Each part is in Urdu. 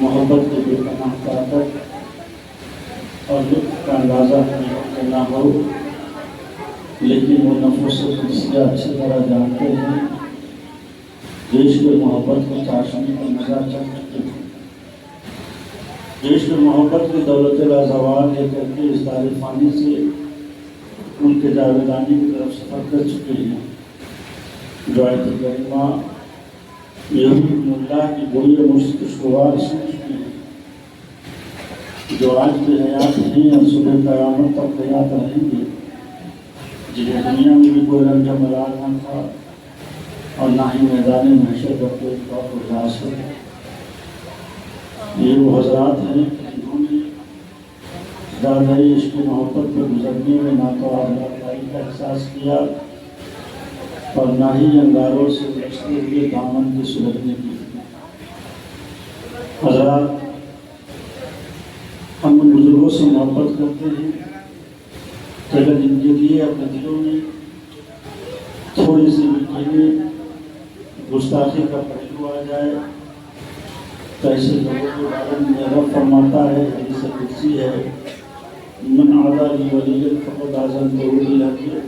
محبت کے بے پناہ طاقت اور لطف کا اندازہ نہ ہو، لیکن وہ نفس قدسیہ اچھی طرح جانتے ہیں جو عشق محبت کو چاشنی کا مزہ چل چکے ہیں، جو عشق محبت کی دولت لازوال لے کر کے اس دار فانی سے ان کے جاویدانی کی طرف سفر کر چکے ہیں، جو آیت کریمہ یہی اللہ کی بوئی خوشگوار سن چکے ہیں، جو آج بھی حیات ہیں اور صبح قیامت تک حیات رہیں گے، جنہیں دنیا میں بھی کوئی رنج ملال نہ تھا اور نہ ہی میدان محشر پر کوئی خوف و ہراس ہے۔ یہ وہ حضرات ہیں جنہوں نے زیادہ عشق محبت کے گزرنے میں نہ تو آزادائی کا احساس کیا اور نہ ہی انگاروں سے بچنے کے دامن کی سلگنے کی۔ حضرات، ہم ان بزرگوں سے محبت کرتے ہیں کہ اگر ان کے لیے اپنے دلوں میں تھوڑی سی بھی گستاخی کا پہلو آ جائے تو ایسے لوگوں کے بارے میں رب فرماتا ہے، حدیث قدسی ہے، من عادی لی ولیا فقد آذنتہ بالحرب،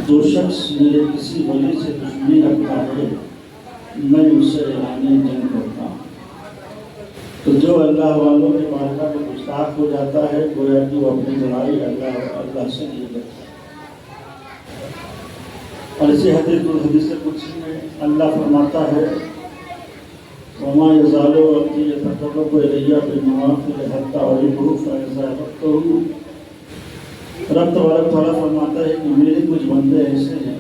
جو شخص میرے کسی ولی سے دشمنی رکھتا ہے میں اس سے اعلان جنگ کرتا ہوں۔ تو جو اللہ والوں کے بارگاہ میں گستاخ ہو جاتا ہے گویا کہ وہ اپنی لڑائی اللہ سے نہیں کرتا۔ اور اسی حدیث قدسی میں اللہ فرماتا ہے، وما یزال عبدی یتقرب الی بالنوافل حتی احبہ فاذا احببتہ۔ رب تبارک تعالیٰ فرماتا ہے کہ میرے کچھ بندے ایسے ہیں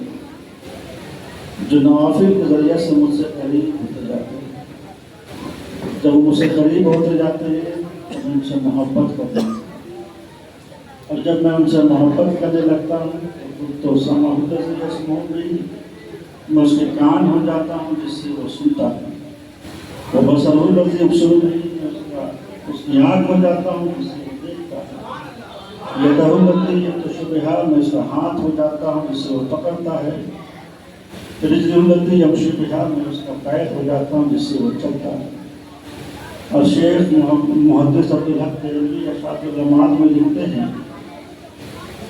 جو نوافل کے ذریعے سے مجھ سے قریب ہوتے جاتے ہیں، جب وہ مجھ سے قریب ہوتے جاتے ہیں تو میں ان سے محبت کرتا ہوں، اور جب میں ان سے محبت کرنے لگتا ہوں تو سمعت سے یسمع بھی، میں اس کے کان ہو جاتا ہوں جس سے وہ سنتا ہے، وہ بصر الذی یبصر بھی، اس کی آنکھ ہو جاتا ہوں جس سے وہ دیکھتا ہے، یدہ التی یبطش بہا، میں اس کا ہاتھ ہو جاتا ہوں جس سے وہ پکڑتا ہے، رجل التی یمشی بہا، میں اس کا پیر ہو جاتا ہوں جس سے وہ چلتا ہے۔ اور شیخ محدث عبدالحق دہلوی اشاعت العلمات میں لکھتے ہیں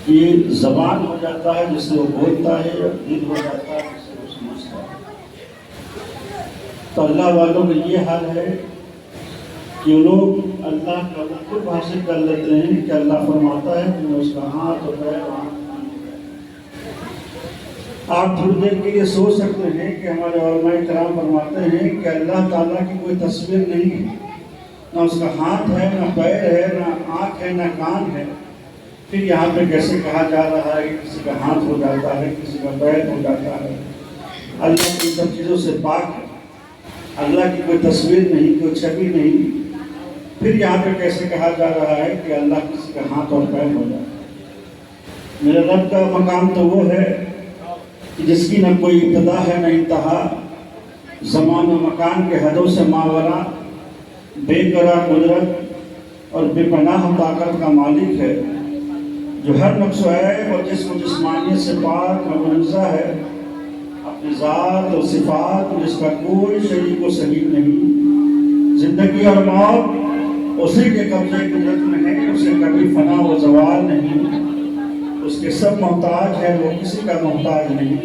کہ زبان ہو جاتا ہے جس سے وہ بولتا ہے، اور دل ہو جاتا ہے جس سے وہ سمجھتا ہے۔ تو اللہ والوں کا یہ حال ہے کہ لوگ اللہ کا قرب حاصل کر لیتے ہیں کہ اللہ فرماتا ہے کہ میں اس کا ہاتھ اور پیر آپ تھوڑی دیر کے لیے سوچ سکتے ہیں کہ ہمارے علماء کرام فرماتے ہیں کہ اللہ تعالیٰ کی کوئی تصویر نہیں ہے، نہ اس کا ہاتھ ہے، نہ پیر ہے، نہ آنکھ ہے، نہ کان ہے، پھر یہاں پہ کیسے کہا جا رہا ہے کہ کسی کا ہاتھ ہو جاتا ہے، کسی کا پیر ہو جاتا ہے؟ اللہ ان سب چیزوں سے پاک ہے، اللہ کی کوئی تصویر نہیں، کوئی چھوی نہیں، پھر یہاں پہ کیسے کہا جا رہا ہے کہ اللہ کسی کا ہاتھ اور پیر ہو جاتا ہے؟ میرے رب کا مقام تو وہ ہے کہ جس کی نہ کوئی ابتدا ہے نہ انتہا، زمان و مکان کے حدوں سے ماورا، بے قرار قدرت اور بے پناہ طاقت کا مالک ہے، جو ہر نقص و عیب اور جسم و جسمانیت سے پاک و منزہ ہے، اپنی ذات اور صفات جس کا کوئی شریک و شریک نہیں، زندگی اور موت اسی کے قبضے قدرت میں ہے، اسے کبھی فنا و زوال نہیں، اس کے سب محتاج ہے، وہ کسی کا محتاج نہیں،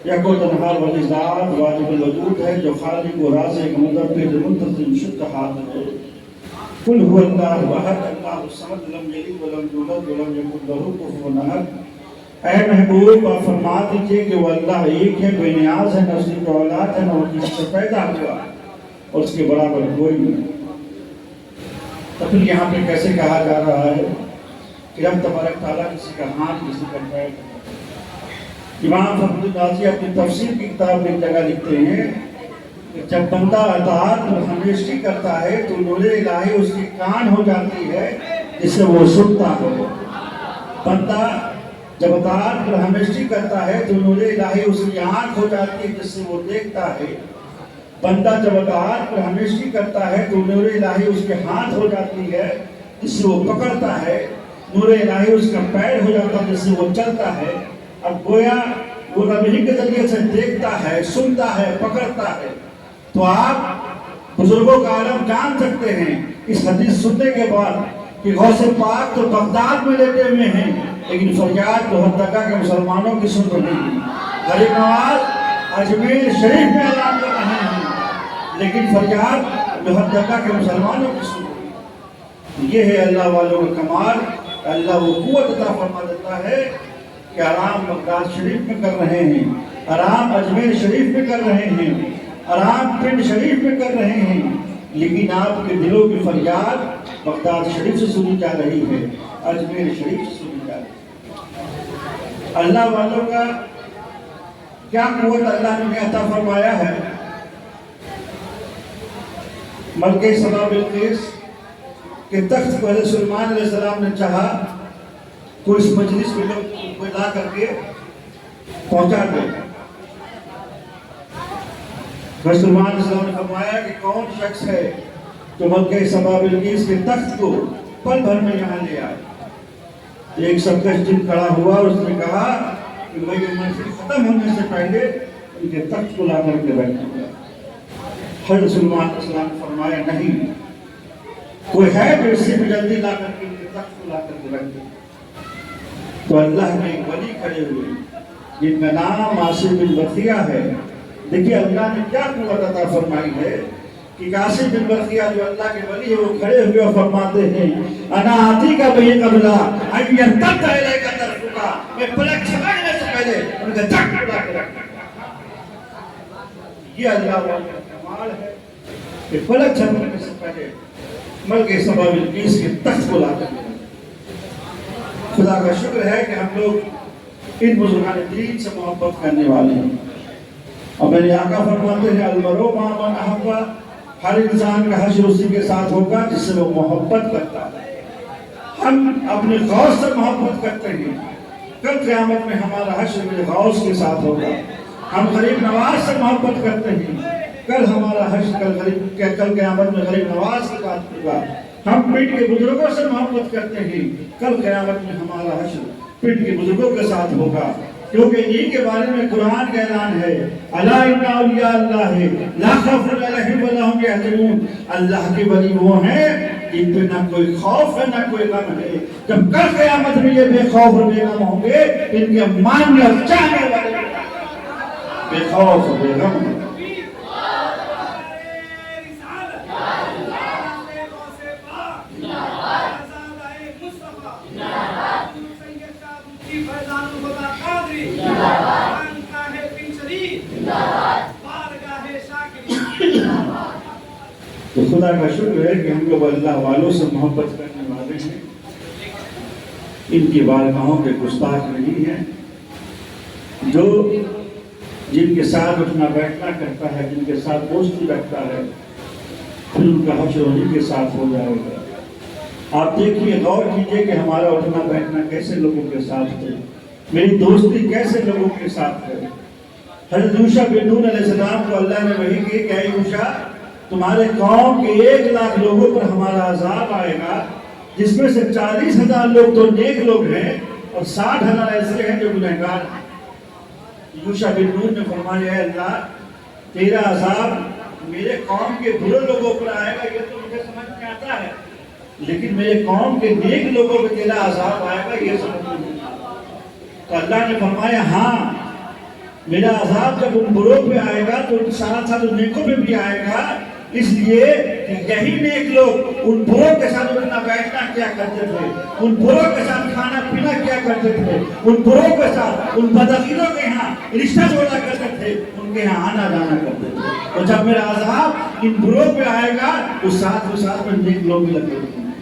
یک و تنہا ولی ذات واجب الوجود ہے، جو خالق و رازق مدبر منتظم شد حاضر ہے۔ قل هو اللہ احد اللہ الصمد لم یلد ولم یولد ولم یکن لہ کفوا احد۔ اے محبوب آپ فرما دیجئے کہ وہ اللہ ایک ہے، بے نیاز ہے، نہ اس کی اولاد ہے، نہ وہ کسی سے پیدا ہوا اور اس کے برابر کوئی نہیں۔ تو پھر یہاں پہ کیسے کہا جا رہا ہے کہ رب تبارک تعالیٰ کسی کا ہاتھ کسی کا پیر. امام فخر الرازی اپنی تفسیر کی کتاب میں ایک جگہ لکھتے ہیں کہ جب بندہ اطاعت اور ہمیشگی کرتا ہے تو نور الہی اس کی کان ہو جاتی ہے جس سے وہ سنتا ہو. بندہ جب اطاعت اور ہمیشگی کرتا ہے تو نور الہی اس کی آنکھ ہو جاتی ہے جس سے وہ دیکھتا ہے. بندہ جب اطاعت اور ہمیشگی کرتا ہے تو نور الہی اس کے ہاتھ ہو جاتی ہے جس سے وہ پکڑتا ہے. نور الہی اس کا پیر ہو جاتا ہے جس سے وہ چلتا ہے. اب گویا وہ رب ہی کے ذریعے سے دیکھتا ہے، سنتا ہے، پکڑتا ہے. تو آپ بزرگوں کا عالم جان سکتے ہیں اس حدیث سننے کے بعد کہ غوث پاک تو بغداد میں لیٹے ہوئے ہیں لیکن فریاد لوہردگہ کے مسلمانوں کی سن رہے ہیں. غریب نواز اجمیر شریف میں اعلان کر رہے ہیں لیکن فریاد لوہردگہ کے مسلمانوں کی سن رہے ہیں. یہ ہے اللہ والوں کا کمال. اللہ وہ قوت عطا فرما دیتا ہے کہ آرام بغداد شریف میں کر رہے ہیں، آرام اجمیر شریف میں کر رہے ہیں، آرام پنڈ شریف میں کر رہے ہیں، لیکن آپ کے دلوں کی فریاد بغداد شریف سے سنی جا رہی ہے، اجمیر شریف سے سنی جا رہی ہے. اللہ والوں کا کیا قوت اللہ نے عطا فرمایا ہے. ملکہ سبا بلقیس کے تخت کو حضرت سلیمان علیہ السلام نے چاہا تو اس مجلس میں لوگ کو لا کر کے پہنچا دے. حضرت سلیمان علیہ السلام نے فرمایا کہ کون شخص ہے جو ملکہ سبا بلقیس کے تخت کو پل بھر میں یہاں لے آئے. ایک سرکش جن کھڑا ہوا اور اس نے کہا کہ میں یہ محفل ختم ہونے سے پہلے ان کے تخت کو لا کر کے رکھ دوں گا. حضرت سلیمان علیہ السلام نے فرمایا نہیں، کوئی ہے جو اس سے بھی جلدی لا کر کے ان کے تخت کو لا کر کے رکھ دے. تو اللہ نے ایک ولی کھڑے ہوئے جن کا نام عاصم بن برقیہ ہے. دیکھیے اللہ نے کیا قوت عطا فرمائی ہے کہ عاصم بن برقیہ جو اللہ کے ولی ہے وہ کھڑے ہوئے اور فرماتے ہیں انا آتی کا بھئی قبلہ ان یرتد الیک طرفک، میں پلک جھپکنے سے پہلے ان کا تخت کو لا کے رکھ دوں. یہ اللہ والوں کا کمال ہے کہ پلک جھپکنے سے پہلے ملکہ سبا بلقیس کے تخت کو لا کر کے. خدا کا شکر ہے کہ ہم لوگ ان بزرگان دین سے محبت کرنے والے ہیں. اور میرے آقا فرماتے ہیں المرء مع من احب، ہر انسان کا حشر اسی کے ساتھ ہوگا جس سے وہ محبت کرتا ہے. ہم اپنے غوث سے محبت کرتے ہیں، کل قیامت میں ہمارا حشر میرے غوث کے ساتھ ہوگا. ہم غریب نواز سے محبت کرتے ہیں، کل ہمارا حشر کل قیامت میں غریب نواز کے ساتھ ہوگا. ہم پیٹ کے بزرگوں سے محبت کرتے ہیں، کل قیامت میں ہمارا حشر پیٹ کے بزرگوں کے ساتھ ہوگا. کیونکہ انہی کے بارے میں قرآن کا اعلان ہے الا ان اولیاء اللہ لا خوف علیہم ولا هم يحزنون. اللہ کے ولی وہ ہیں جن پہ نہ کوئی خوف ہے نہ کوئی غم ہے. جب کل قیامت میں یہ بے خوف اور بے غم ہوں گے ان کے ماننے اور چاہنے والے بے خوف اور بے غم ہیں. تو خدا کا شکر ہے کہ ہم لوگ اللہ والوں سے محبت کرنے والے ہیں، ان کی بارگاہوں کے گستاخ نہیں ہیں. جو جن کے ساتھ اٹھنا بیٹھنا کرتا ہے، جن کے ساتھ دوستی رکھتا ہے، پھر ان کا حشر انہی کے ساتھ ہو جائے گا. آپ دیکھیے، غور کیجئے کہ ہمارا اٹھنا بیٹھنا کیسے لوگوں کے ساتھ ہے، میری دوستی کیسے لوگوں کے ساتھ ہے. حضرت یوشع بن نون علیہ السلام کو اللہ نے وحی کی کہ اے یوشع، تمہارے قوم کے 1,00,000 لوگوں پر ہمارا عذاب آئے گا، جس میں سے 40,000 لوگ تو نیک لوگ ہیں اور 60,000 ایسے ہیں جو گنہگار ہیں. یوشع بن نون نے فرمایا اے اللہ، تیرا عذاب میرے قوم کے برے لوگوں پر آئے گا یہ تو مجھے سمجھ میں آتا ہے، لیکن میرے قوم کے نیک لوگوں پہ تیرا عذاب آئے گا یہ سمجھ میں نہیں آتا. تو اللہ نے فرمایا ہاں، میرا عذاب جب ان بروں پہ آئے گا تو ساتھ ساتھ ان نیکوں پہ بھی آئے گا، اس لیے کہ یہی نیک لوگ ان بروں کے ساتھ اٹھنا بیٹھنا کیا کرتے تھے، ان بروں کے ساتھ کھانا پینا کیا کرتے تھے، ان بروں کے ساتھ ان بدعقیدوں کے ہاں رشتہ جوڑا کرتے تھے، ان کے ہاں آنا جانا کرتے تھے. اور جب میرا عذاب ان بروں پہ آئے گا تو ساتھ میں نیک لوگ بھی لگے ہوئے ہیں.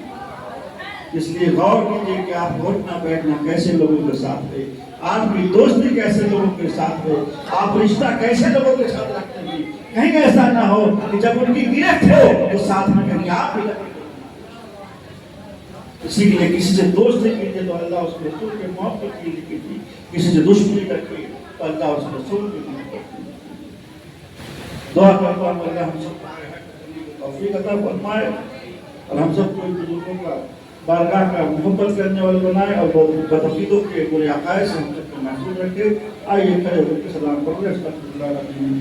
اس لیے غور کیجیے کہ آپ اٹھنا بیٹھنا کیسے لوگوں کے ساتھ ہے، آپ کی دوستی کیسے لوگوں کے ساتھ ہے، آپ رشتہ کیسے لوگوں کے ساتھ رکھتے ہیں. کہیں ایسا نہ ہو کہ جب ان کی گرفت ہو تو ساتھ میں کہیں آپ بھی لگے. اسی لیے کسی سے دوستی کیجیے تو اللہ اس کے رسول کے محبت کیجیے، کسی سے دشمنی رکھیے تو اللہ اس کے رسول کی محبت کیجیے. دعا کرتا ہوں اللہ ہم سب کو توفیق عطا فرمائے اور ہم سب کو بزرگوں کا بارگاہ کا محبت کرنے والے بنائے اور بدعقیدوں کے برے عقائد سے ہم سب کو محفوظ رکھے. آئیے کھڑے ہو کے سلام کریں. استغفر اللہ العظیم.